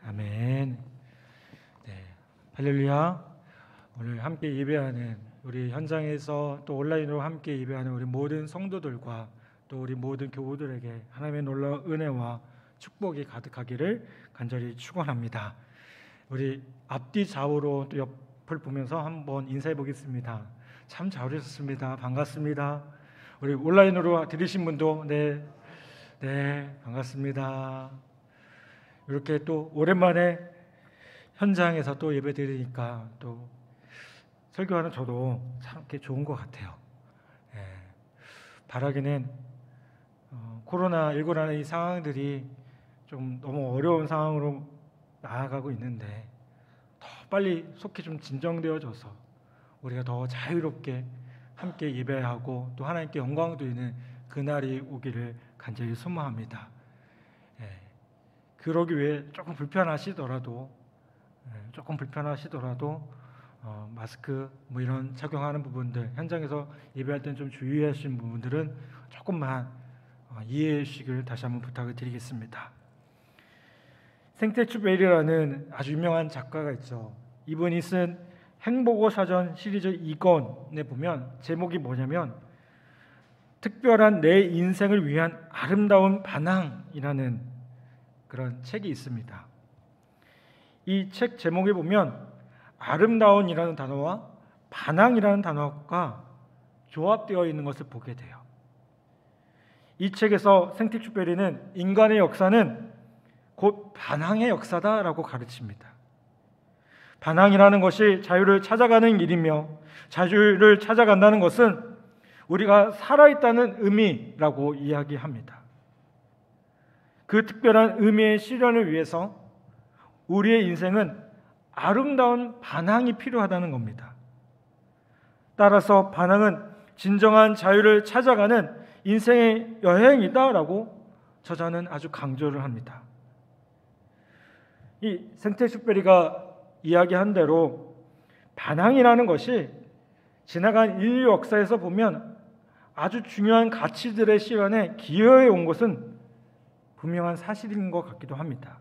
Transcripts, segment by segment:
아멘. 네, 할렐루야. 오늘 함께 예배하는 우리 현장에서 또 온라인으로 함께 예배하는 우리 모든 성도들과 또 우리 모든 교우들에게 하나님의 놀라운 은혜와 축복이 가득하기를 간절히 축원합니다. 우리 앞뒤 좌우로 또 옆을 보면서 한번 인사해 보겠습니다. 참 잘오셨습니다. 반갑습니다. 우리 온라인으로 들으신 분도 네, 반갑습니다. 이렇게 또 오랜만에 현장에서 또 예배 드리니까 또 설교하는 저도 참 좋은 것 같아요. 바라기는 코로나19라는 이 상황들이 좀 너무 어려운 상황으로 나아가고 있는데 더 빨리 속히 좀 진정되어져서 우리가 더 자유롭게 함께 예배하고 또 하나님께 영광 돌리는 그날이 오기를 간절히 소망합니다. 그러기 위해 조금 불편하시더라도 마스크 뭐 이런 착용하는 부분들, 현장에서 예배할 때는 좀 주의하시는 부분들은 조금만 이해해 주시길 다시 한번 부탁을 드리겠습니다. 생테츄베리라는 아주 유명한 작가가 있죠. 이분이 쓴 행복어 사전 시리즈 2권에 보면 제목이 뭐냐면 특별한 내 인생을 위한 아름다운 반항이라는 그런 책이 있습니다. 이 책 제목에 보면 아름다운이라는 단어와 반항이라는 단어가 조합되어 있는 것을 보게 돼요. 이 책에서 생텍쥐페리는 인간의 역사는 곧 반항의 역사다라고 가르칩니다. 반항이라는 것이 자유를 찾아가는 일이며 자유를 찾아간다는 것은 우리가 살아있다는 의미라고 이야기합니다. 그 특별한 의미의 실현을 위해서 우리의 인생은 아름다운 반항이 필요하다는 겁니다. 따라서 반항은 진정한 자유를 찾아가는 인생의 여행이다라고 저자는 아주 강조를 합니다. 이 생텍쥐페리가 이야기한 대로 반항이라는 것이 지나간 인류 역사에서 보면 아주 중요한 가치들의 실현에 기여해 온 것은 분명한 사실인 것 같기도 합니다.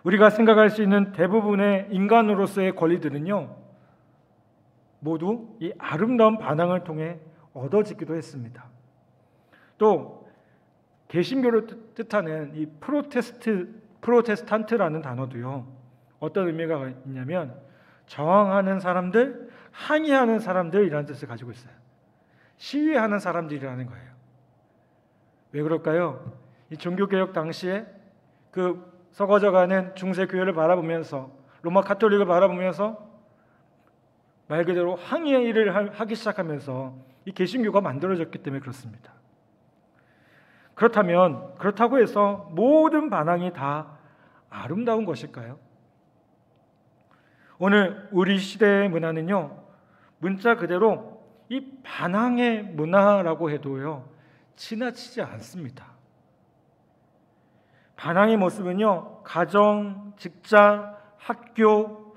우리가 생각할 수 있는 대부분의 인간으로서의 권리들은요, 모두 이 아름다운 반항을 통해 얻어지기도 했습니다. 또 개신교를 뜻하는 이 프로테스탄트라는 단어도요, 어떤 의미가 있냐면 저항하는 사람들, 항의하는 사람들이라는 뜻을 가지고 있어요. 시위하는 사람들이라는 거예요. 왜 그럴까요? 이 종교개혁 당시에 그 썩어져가는 중세 교회를 바라보면서 로마 가톨릭을 바라보면서 말 그대로 항의를 하기 시작하면서 이 개신교가 만들어졌기 때문에 그렇습니다. 그렇다고 해서 모든 반항이 다 아름다운 것일까요? 오늘 우리 시대의 문화는요, 문자 그대로 이 반항의 문화라고 해도요, 지나치지 않습니다. 반항의 모습은요, 가정, 직장, 학교,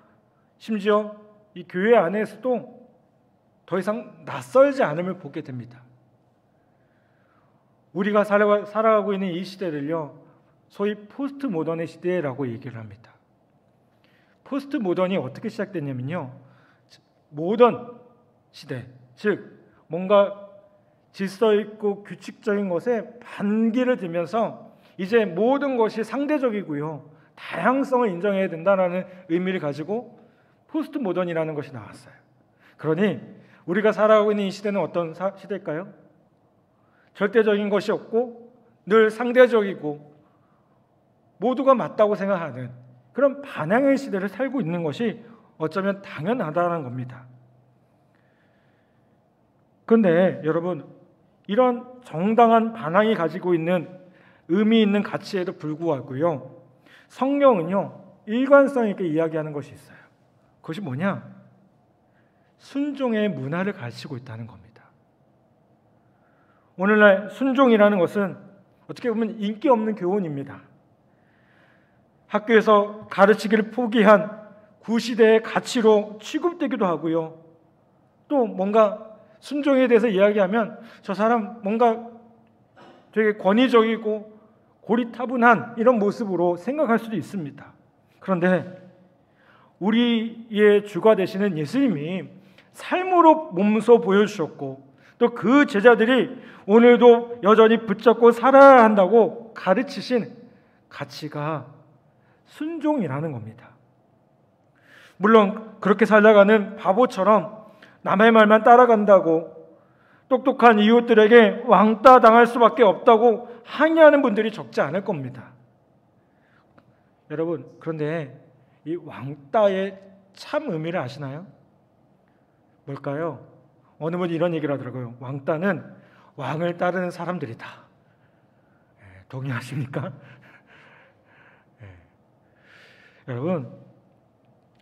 심지어 이 교회 안에서도 더 이상 낯설지 않음을 보게 됩니다. 우리가 살아가고 있는 이 시대를요, 소위 포스트 모던의 시대라고 얘기를 합니다. 포스트 모던이 어떻게 시작됐냐면요, 모던 시대, 즉 뭔가 질서 있고 규칙적인 것에 반기를 들면서 이제 모든 것이 상대적이고요, 다양성을 인정해야 된다는 의미를 가지고 포스트 모던이라는 것이 나왔어요. 그러니 우리가 살아가고 있는 이 시대는 어떤 시대일까요? 절대적인 것이 없고 늘 상대적이고 모두가 맞다고 생각하는 그런 반항의 시대를 살고 있는 것이 어쩌면 당연하다는 겁니다. 그런데 여러분, 이런 정당한 반항이 가지고 있는 의미 있는 가치에도 불구하고요, 성경은요, 일관성 있게 이야기하는 것이 있어요. 그것이 뭐냐? 순종의 문화를 가르치고 있다는 겁니다. 오늘날 순종이라는 것은 어떻게 보면 인기 없는 교훈입니다. 학교에서 가르치기를 포기한 구시대의 가치로 취급되기도 하고요, 또 뭔가 순종에 대해서 이야기하면 저 사람 뭔가 되게 권위적이고 고리타분한 이런 모습으로 생각할 수도 있습니다. 그런데 우리의 주가 되시는 예수님이 삶으로 몸소 보여주셨고 또 그 제자들이 오늘도 여전히 붙잡고 살아야 한다고 가르치신 가치가 순종이라는 겁니다. 물론 그렇게 살아가는 바보처럼 남의 말만 따라간다고 똑똑한 이웃들에게 왕따 당할 수밖에 없다고 항의하는 분들이 적지 않을 겁니다. 여러분, 그런데 이 왕따의 참 의미를 아시나요? 뭘까요? 어느 분이 이런 얘기를 하더라고요. 왕따는 왕을 따르는 사람들이다. 동의하십니까? 여러분,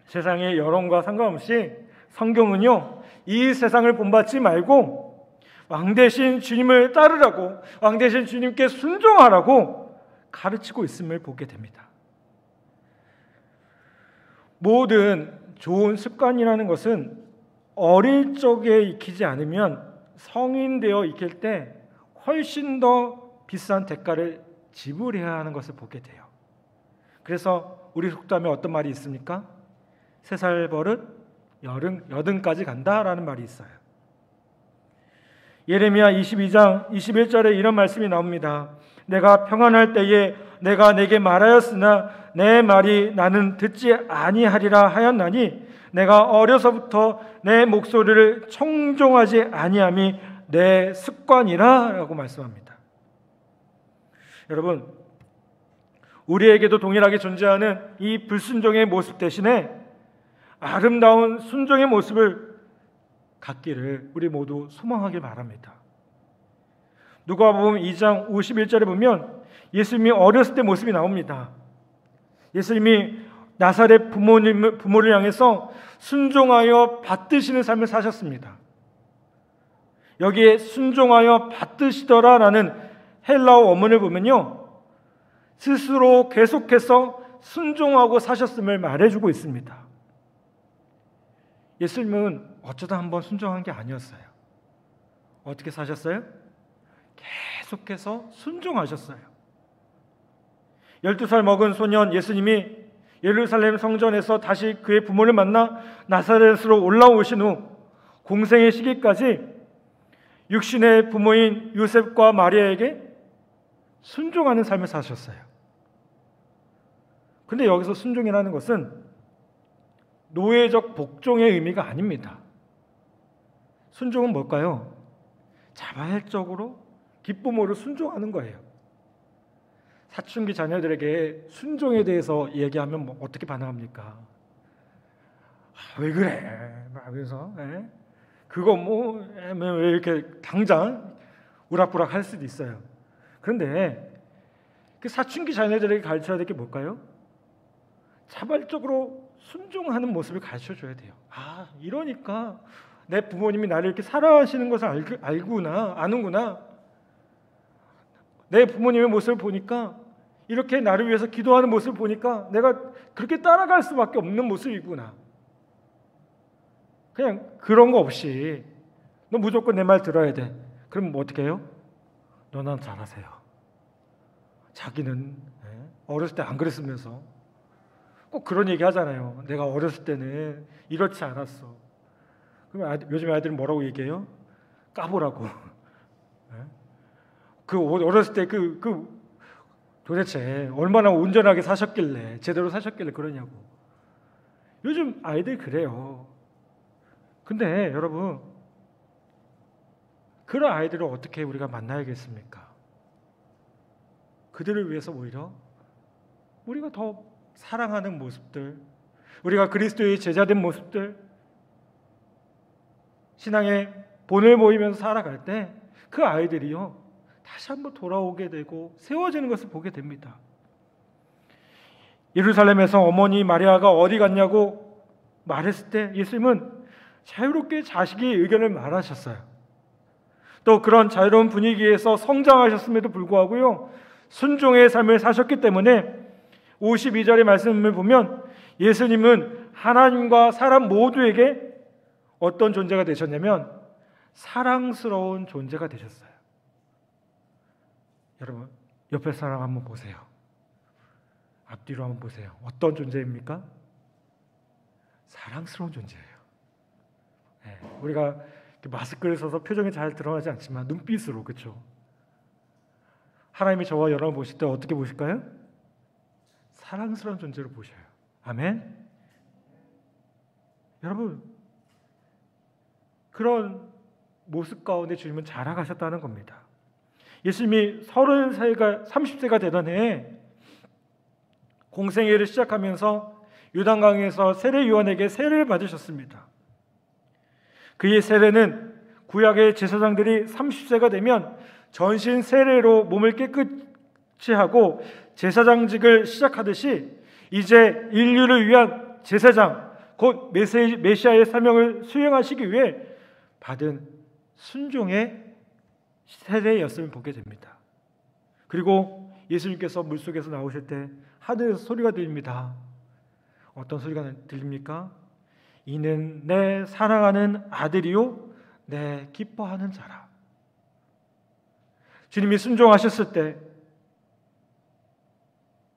세상의 여론과 상관없이 성경은요, 이 세상을 본받지 말고 왕 대신 주님을 따르라고, 왕 대신 주님께 순종하라고 가르치고 있음을 보게 됩니다. 모든 좋은 습관이라는 것은 어릴 적에 익히지 않으면 성인 되어 익힐 때 훨씬 더 비싼 대가를 지불해야 하는 것을 보게 돼요. 그래서 우리 속담에 어떤 말이 있습니까? 3살 버릇 여든까지 간다라는 말이 있어요. 예레미야 22장 21절에 이런 말씀이 나옵니다. 내가 평안할 때에 내가 내게 말하였으나 내 말이 나는 듣지 아니하리라 하였나니 내가 어려서부터 내 목소리를 청종하지 아니함이 내 습관이라 라고 말씀합니다. 여러분, 우리에게도 동일하게 존재하는 이 불순종의 모습 대신에 아름다운 순종의 모습을 갖기를 우리 모두 소망하길 바랍니다. 누가복음 2장 51절에 보면 예수님이 어렸을 때 모습이 나옵니다. 예수님이 나사렛 부모를 향해서 순종하여 받드시는 삶을 사셨습니다. 여기에 순종하여 받드시더라라는 헬라어 원문을 보면요, 스스로 계속해서 순종하고 사셨음을 말해주고 있습니다. 예수님은 어쩌다 한번 순종한 게 아니었어요. 어떻게 사셨어요? 계속해서 순종하셨어요. 12살 먹은 소년 예수님이 예루살렘 성전에서 다시 그의 부모를 만나 나사렛으로 올라오신 후 공생의 시기까지 육신의 부모인 요셉과 마리아에게 순종하는 삶을 사셨어요. 근데 여기서 순종이라는 것은 노예적 복종의 의미가 아닙니다. 순종은 뭘까요? 자발적으로 기쁨으로 순종하는 거예요. 사춘기 자녀들에게 순종에 대해서 얘기하면 뭐 어떻게 반응합니까? 왜 그래? 그래서 그거 왜 이렇게 당장 우락부락 할 수도 있어요. 그런데 그 사춘기 자녀들에게 가르쳐야 될 게 뭘까요? 자발적으로 순종하는 모습을 가르쳐줘야 돼요. 아, 이러니까 내 부모님이 나를 이렇게 사랑하시는 것을 알구나, 아는구나. 내 부모님의 모습을 보니까, 이렇게 나를 위해서 기도하는 모습을 보니까 내가 그렇게 따라갈 수밖에 없는 모습이구나. 그냥 그런 거 없이 너 무조건 내 말 들어야 돼. 그럼 뭐 어떻게 해요? 너나 잘하세요. 자기는 어렸을 때 안 그랬으면서 꼭 그런 얘기 하잖아요. 내가 어렸을 때는 이렇지 않았어. 그럼 요즘 아이들은 뭐라고 얘기해요? 까보라고. 그 어렸을 때 도대체 얼마나 온전하게 사셨길래, 제대로 사셨길래 그러냐고. 요즘 아이들 그래요. 근데 여러분, 그런 아이들을 어떻게 우리가 만나야겠습니까? 그들을 위해서 오히려 우리가 더 사랑하는 모습들, 우리가 그리스도의 제자된 모습들, 신앙의 본을 보이면서 살아갈 때 그 아이들이요, 다시 한번 돌아오게 되고 세워지는 것을 보게 됩니다. 예루살렘에서 어머니 마리아가 어디 갔냐고 말했을 때 예수님은 자유롭게 자식의 의견을 말하셨어요. 또 그런 자유로운 분위기에서 성장하셨음에도 불구하고요, 순종의 삶을 사셨기 때문에 52절의 말씀을 보면 예수님은 하나님과 사람 모두에게 어떤 존재가 되셨냐면 사랑스러운 존재가 되셨어요. 여러분, 옆에 사람 한번 보세요. 앞뒤로 한번 보세요. 어떤 존재입니까? 사랑스러운 존재예요. 네, 우리가 마스크를 써서 표정이 잘 드러나지 않지만 눈빛으로, 그렇죠? 하나님이 저와 여러분 보실 때 어떻게 보실까요? 사랑스러운 존재로 보셔요. 아멘. 여러분, 그런 모습 가운데 주님은 자라가셨다는 겁니다. 예수님이 30세가 되던 해에 공생애를 시작하면서 요단강에서 세례 요한에게 세례를 받으셨습니다. 그의 세례는 구약의 제사장들이 30세가 되면 전신 세례로 몸을 깨끗이 하고 제사장직을 시작하듯이 이제 인류를 위한 제사장, 곧 메시아의 사명을 수행하시기 위해 받은 순종의 세례였음을 보게 됩니다. 그리고 예수님께서 물속에서 나오실 때 하늘에서 소리가 들립니다. 어떤 소리가 들립니까? 이는 내 사랑하는 아들이요 내 기뻐하는 자라. 주님이 순종하셨을 때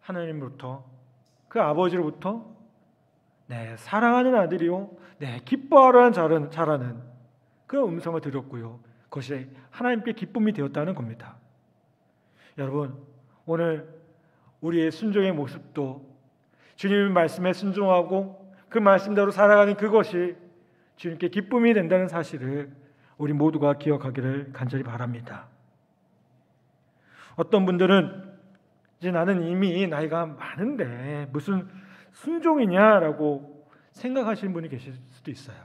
하나님으로부터, 그 아버지로부터 내 사랑하는 아들이요 내 기뻐하는 자라는 그 음성을 들었고요, 그것이 하나님께 기쁨이 되었다는 겁니다. 여러분, 오늘 우리의 순종의 모습도 주님의 말씀에 순종하고 그 말씀대로 살아가는 그것이 주님께 기쁨이 된다는 사실을 우리 모두가 기억하기를 간절히 바랍니다. 어떤 분들은 이제 나는 이미 나이가 많은데 무슨 순종이냐라고 생각하시는 분이 계실 수도 있어요.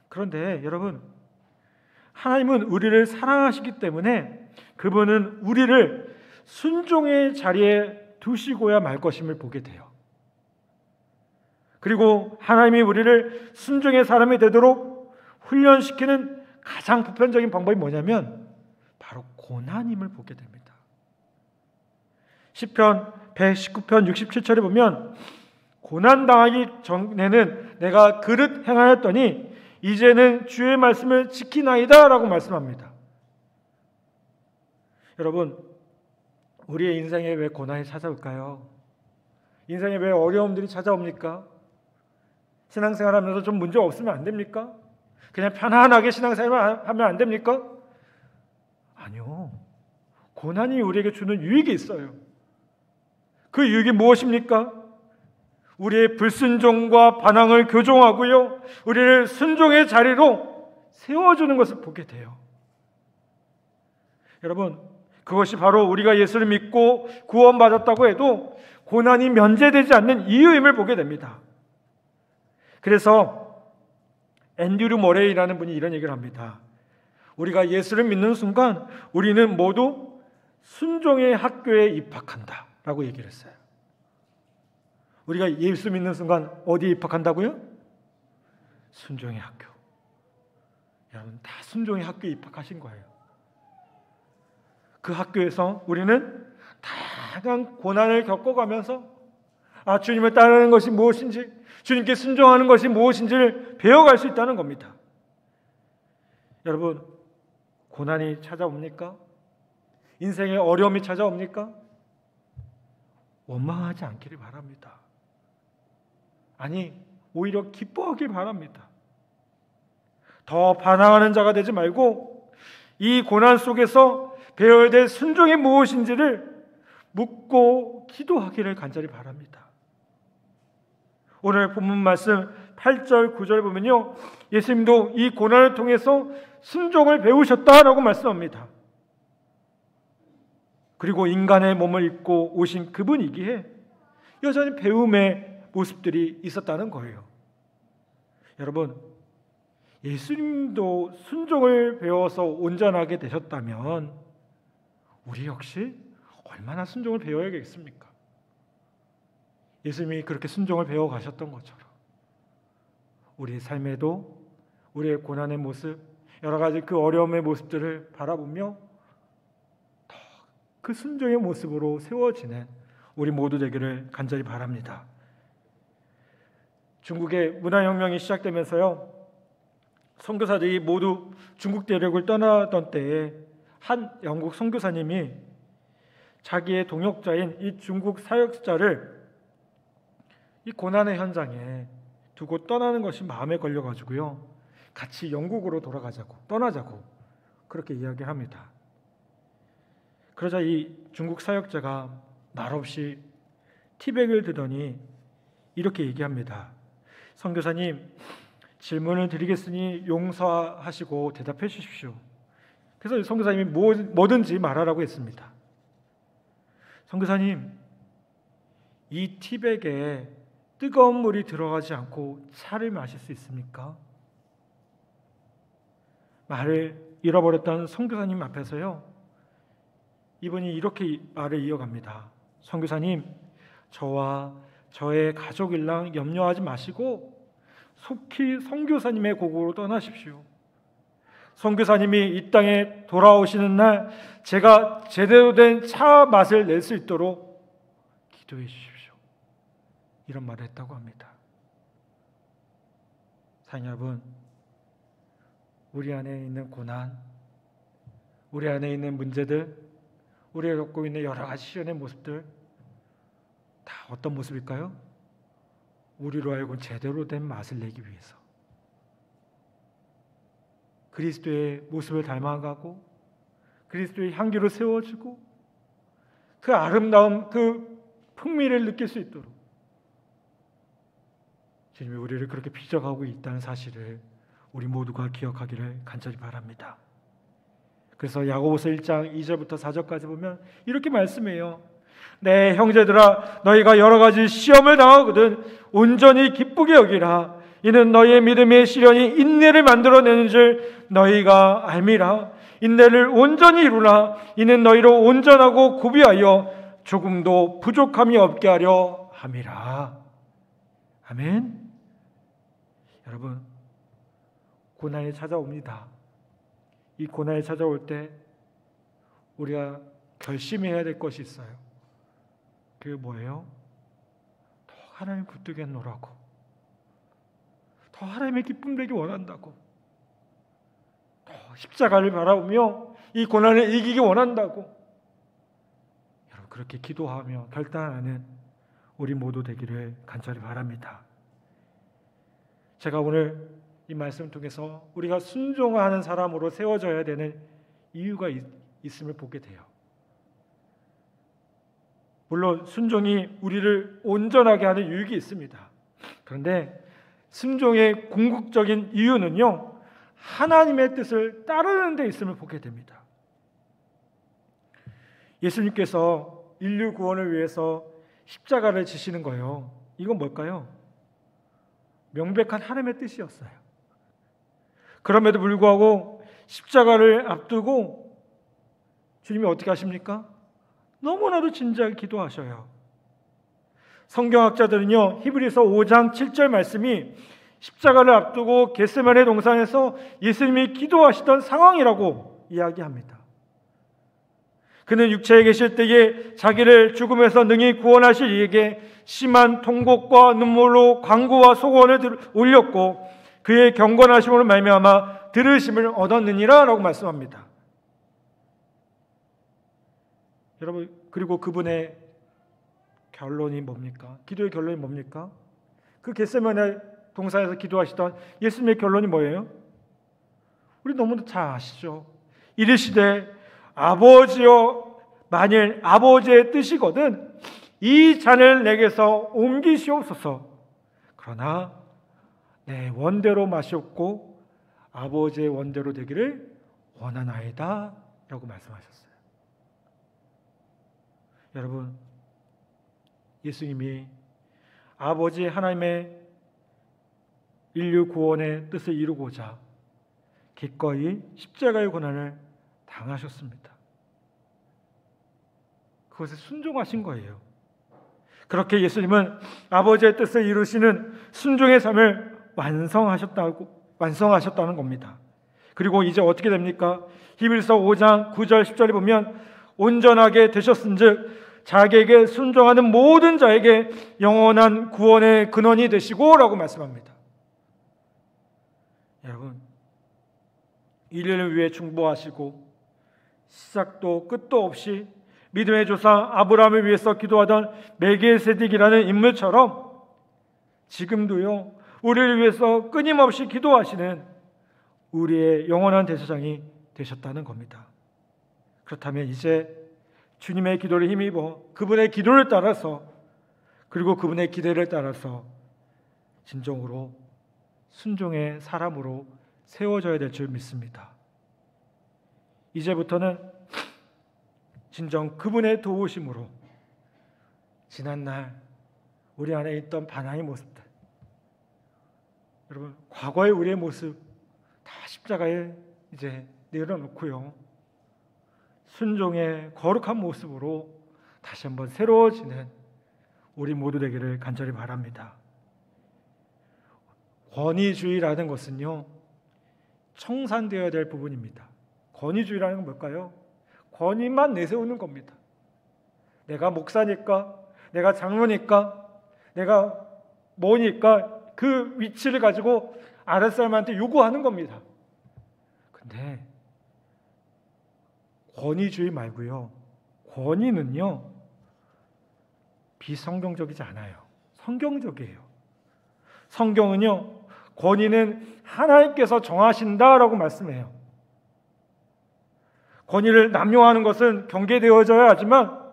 그런데 여러분, 하나님은 우리를 사랑하시기 때문에 그분은 우리를 순종의 자리에 두시고야 말 것임을 보게 돼요. 그리고 하나님이 우리를 순종의 사람이 되도록 훈련시키는 가장 보편적인 방법이 뭐냐면 바로 고난임을 보게 됩니다. 시편 119편 67절에 보면 고난당하기 전에는 내가 그릇 행하였더니 이제는 주의 말씀을 지키나이다 라고 말씀합니다. 여러분, 우리의 인생에 왜 고난이 찾아올까요? 인생에 왜 어려움들이 찾아옵니까? 신앙생활하면서 좀 문제 없으면 안 됩니까? 그냥 편안하게 신앙생활 하면 안 됩니까? 아니요. 고난이 우리에게 주는 유익이 있어요. 그 유익이 무엇입니까? 우리의 불순종과 반항을 교정하고요, 우리를 순종의 자리로 세워주는 것을 보게 돼요. 여러분, 그것이 바로 우리가 예수를 믿고 구원받았다고 해도 고난이 면제되지 않는 이유임을 보게 됩니다. 그래서 앤드류 모레이라는 분이 이런 얘기를 합니다. 우리가 예수를 믿는 순간 우리는 모두 순종의 학교에 입학한다 라고 얘기를 했어요. 우리가 예수 믿는 순간 어디에 입학한다고요? 순종의 학교. 여러분, 다 순종의 학교에 입학하신 거예요. 그 학교에서 우리는 다양한 고난을 겪어가면서 주님을 따르는 것이 무엇인지, 주님께 순종하는 것이 무엇인지를 배워갈 수 있다는 겁니다. 여러분, 고난이 찾아옵니까? 인생에 어려움이 찾아옵니까? 원망하지 않기를 바랍니다. 아니, 오히려 기뻐하길 바랍니다. 더 반항하는 자가 되지 말고 이 고난 속에서 배워야 될 순종이 무엇인지를 묻고 기도하기를 간절히 바랍니다. 오늘 본문 말씀 8절 9절 보면요, 예수님도 이 고난을 통해서 순종을 배우셨다라고 말씀합니다. 그리고 인간의 몸을 입고 오신 그분이기에 여전히 배움의 모습들이 있었다는 거예요. 여러분, 예수님도 순종을 배워서 온전하게 되셨다면 우리 역시 얼마나 순종을 배워야겠습니까? 예수님이 그렇게 순종을 배워가셨던 것처럼 우리의 삶에도 우리의 고난의 모습, 여러 가지 그 어려움의 모습들을 바라보며 더 그 순종의 모습으로 세워지는 우리 모두 되기를 간절히 바랍니다. 중국의 문화혁명이 시작되면서요, 선교사들이 모두 중국 대륙을 떠나던 때에 한 영국 선교사님이 자기의 동역자인 이 중국 사역자를 이 고난의 현장에 두고 떠나는 것이 마음에 걸려가지고요, 같이 영국으로 떠나자고 그렇게 이야기합니다. 그러자 이 중국 사역자가 말없이 티백을 드더니 이렇게 얘기합니다. 선교사님, 질문을 드리겠으니 용서하시고 대답해 주십시오. 그래서 선교사님이 뭐든지 말하라고 했습니다. 선교사님, 이 티백에 뜨거운 물이 들어가지 않고 차를 마실 수 있습니까? 말을 잃어버렸던 선교사님 앞에서요, 이분이 이렇게 말을 이어갑니다. 선교사님, 저와 저의 가족일랑 염려하지 마시고 속히 선교사님의 고국으로 떠나십시오. 선교사님이 이 땅에 돌아오시는 날 제가 제대로 된 차 맛을 낼 수 있도록 기도해 주십시오. 이런 말을 했다고 합니다. 사랑하는 여러분, 우리 안에 있는 고난, 우리 안에 있는 문제들, 우리가 겪고 있는 여러 가지 시련의 모습들 다 어떤 모습일까요? 우리로 하여금 제대로 된 맛을 내기 위해서 그리스도의 모습을 닮아가고 그리스도의 향기로 세워지고 그 아름다움, 그 풍미를 느낄 수 있도록 주님이 우리를 그렇게 빚어가고 있다는 사실을 우리 모두가 기억하기를 간절히 바랍니다. 그래서 야고보서 1장 2절부터 4절까지 보면 이렇게 말씀해요. 내 형제들아, 너희가 여러 가지 시험을 당하거든 온전히 기쁘게 여기라. 이는 너희의 믿음의 시련이 인내를 만들어내는 줄 너희가 알미라. 인내를 온전히 이루라. 이는 너희로 온전하고 구비하여 조금도 부족함이 없게 하려 함이라. 아멘. 여러분, 고난이 찾아옵니다. 이 고난이 찾아올 때 우리가 결심해야 될 것이 있어요. 그게 뭐예요? 더 하나님 붙들겠노라고, 더 하나님의 기쁨 되기 원한다고, 더 십자가를 바라보며 이 고난을 이기기 원한다고, 여러분 그렇게 기도하며 결단하는 우리 모두 되기를 간절히 바랍니다. 제가 오늘 이 말씀을 통해서 우리가 순종하는 사람으로 세워져야 되는 이유가 있음을 보게 돼요. 물론 순종이 우리를 온전하게 하는 유익이 있습니다. 그런데 순종의 궁극적인 이유는요, 하나님의 뜻을 따르는 데 있음을 보게 됩니다. 예수님께서 인류 구원을 위해서 십자가를 지시는 거예요. 이건 뭘까요? 명백한 하나님의 뜻이었어요. 그럼에도 불구하고 십자가를 앞두고 주님이 어떻게 하십니까? 너무나도 진지하게 기도하셔요. 성경학자들은요, 히브리서 5장 7절 말씀이 십자가를 앞두고 겟세마네 동산에서 예수님이 기도하시던 상황이라고 이야기합니다. 그는 육체에 계실 때에 자기를 죽음에서 능히 구원하실 이에게 심한 통곡과 눈물로 간구와 소원을 올렸고 그의 경건하심으로 말미암아 들으심을 얻었느니라 라고 말씀합니다. 여러분, 그리고 그분의 결론이 뭡니까? 기도의 결론이 뭡니까? 그 겟세마네 동산에서 기도하시던 예수님의 결론이 뭐예요? 우리 너무도 잘 아시죠? 이르시되 아버지여, 만일 아버지의 뜻이거든 이 잔을 내게서 옮기시옵소서. 그러나 내 원대로 마시옵고 아버지의 원대로 되기를 원하나이다 라고 말씀하셨어요. 여러분, 예수님이 아버지 하나님의 인류 구원의 뜻을 이루고자 기꺼이 십자가의 고난을 당하셨습니다. 그것에 순종하신 거예요. 그렇게 예수님은 아버지의 뜻을 이루시는 순종의 삶을 완성하셨다는 겁니다. 그리고 이제 어떻게 됩니까? 히브리서 5장 9절 10절에 보면 온전하게 되셨은즉 자기에게 순종하는 모든 자에게 영원한 구원의 근원이 되시고 라고 말씀합니다. 여러분, 인류를 위해 중보하시고 시작도 끝도 없이 믿음의 조상 아브라함을 위해서 기도하던 멜기세덱이라는 인물처럼 지금도요, 우리를 위해서 끊임없이 기도하시는 우리의 영원한 대제사장이 되셨다는 겁니다. 그렇다면 이제 주님의 기도를 힘입어 그분의 기도를 따라서, 그리고 그분의 기대를 따라서 진정으로 순종의 사람으로 세워져야 될 줄 믿습니다. 이제부터는 진정 그분의 도우심으로 지난날 우리 안에 있던 반항의 모습들, 여러분 과거의 우리의 모습 다 십자가에 이제 내려놓고요, 순종의 거룩한 모습으로 다시 한번 새로워지는 우리 모두 되기를 간절히 바랍니다. 권위주의라는 것은요, 청산되어야 될 부분입니다. 권위주의라는 건 뭘까요? 권위만 내세우는 겁니다. 내가 목사니까, 내가 장로니까, 내가 뭐니까 그 위치를 가지고 아랫사람한테 요구하는 겁니다. 근데 권위주의 말고요, 권위는요 비성경적이지 않아요. 성경적이에요. 성경은요, 권위는 하나님께서 정하신다라고 말씀해요. 권위를 남용하는 것은 경계되어져야 하지만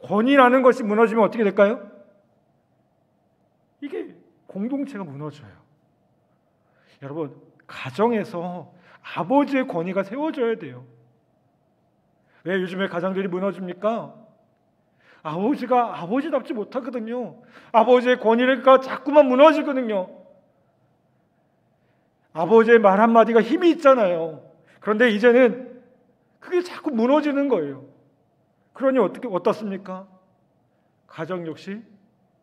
권위라는 것이 무너지면 어떻게 될까요? 이게 공동체가 무너져요. 여러분, 가정에서 아버지의 권위가 세워져야 돼요. 왜 요즘에 가정들이 무너집니까? 아버지가 아버지답지 못하거든요. 아버지의 권위가 자꾸만 무너지거든요. 아버지의 말 한마디가 힘이 있잖아요. 그런데 이제는 그게 자꾸 무너지는 거예요. 그러니 어떻습니까? 가정 역시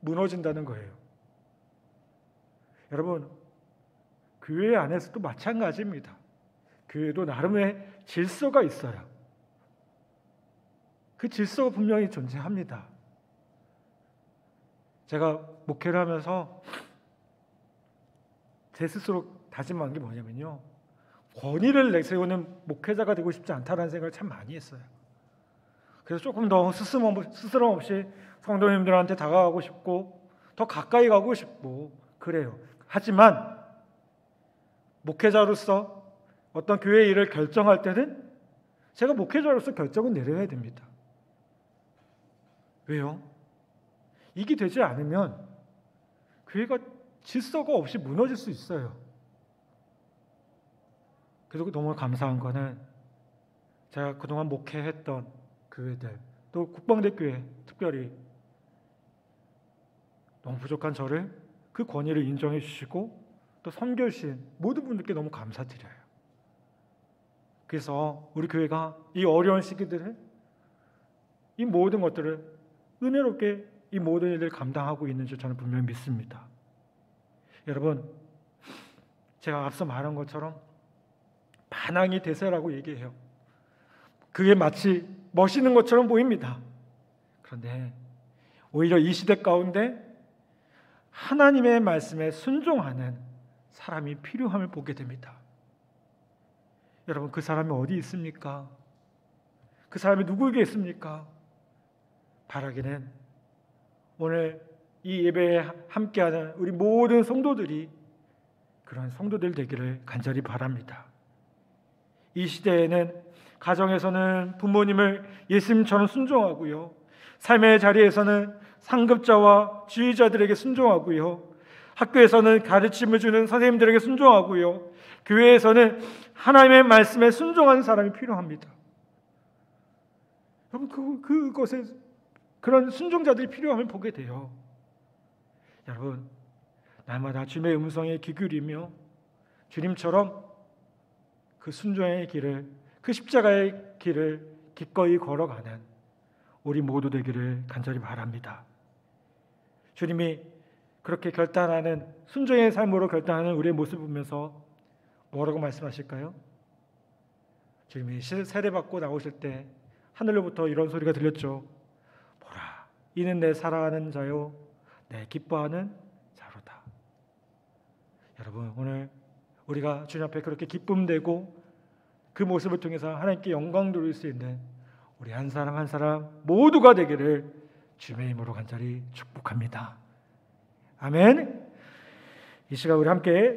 무너진다는 거예요. 여러분, 교회 안에서도 마찬가지입니다. 교회도 나름의 질서가 있어요. 그 질서가 분명히 존재합니다. 제가 목회를 하면서 제 스스로 다짐한 게 뭐냐면요, 권위를 내세우는 목회자가 되고 싶지 않다는 생각을 참 많이 했어요. 그래서 조금 더 스스럼 없이 성도님들한테 다가가고 싶고 더 가까이 가고 싶고 그래요. 하지만 목회자로서 어떤 교회의 일을 결정할 때는 제가 목회자로서 결정은 내려야 됩니다. 왜요? 이게 되지 않으면 교회가 질서가 없이 무너질 수 있어요. 그리고 너무 감사한 거는 제가 그동안 목회했던 교회들, 또 국방대 교회 특별히 너무 부족한 저를 그 권위를 인정해 주시고 또 선교신 모든 분들께 너무 감사드려요. 그래서 우리 교회가 이 어려운 시기들을, 이 모든 것들을 은혜롭게 이 모든 일을 감당하고 있는 줄 저는 분명히 믿습니다. 여러분, 제가 앞서 말한 것처럼 반항이 대세라고 얘기해요. 그게 마치 멋있는 것처럼 보입니다. 그런데 오히려 이 시대 가운데 하나님의 말씀에 순종하는 사람이 필요함을 보게 됩니다. 여러분, 그 사람이 어디 있습니까? 그 사람이 누구에게 있습니까? 바라기는 오늘 이 예배에 함께하는 우리 모든 성도들이 그런 성도들 되기를 간절히 바랍니다. 이 시대에는 가정에서는 부모님을 예수님처럼 순종하고요, 삶의 자리에서는 상급자와 지휘자들에게 순종하고요, 학교에서는 가르침을 주는 선생님들에게 순종하고요, 교회에서는 하나님의 말씀에 순종하는 사람이 필요합니다. 여러분, 그것에 그런 순종자들이 필요함을 보게 돼요. 여러분, 날마다 주님의 음성에 귀 기울이며 주님처럼 그 순종의 길을, 그 십자가의 길을 기꺼이 걸어가는 우리 모두 되기를 간절히 바랍니다. 주님이 그렇게 결단하는, 순종의 삶으로 결단하는 우리의 모습을 보면서 뭐라고 말씀하실까요? 주님이 세례받고 나오실 때 하늘로부터 이런 소리가 들렸죠. 보라, 이는 내 사랑하는 자요, 내 기뻐하는 자로다. 여러분, 오늘 우리가 주님 앞에 그렇게 기쁨되고 그 모습을 통해서 하나님께 영광 돌릴 수 있는 우리 한 사람 한 사람 모두가 되기를 주님의 이름으로 간절히 축복합니다. 아멘. 이 시간 우리 함께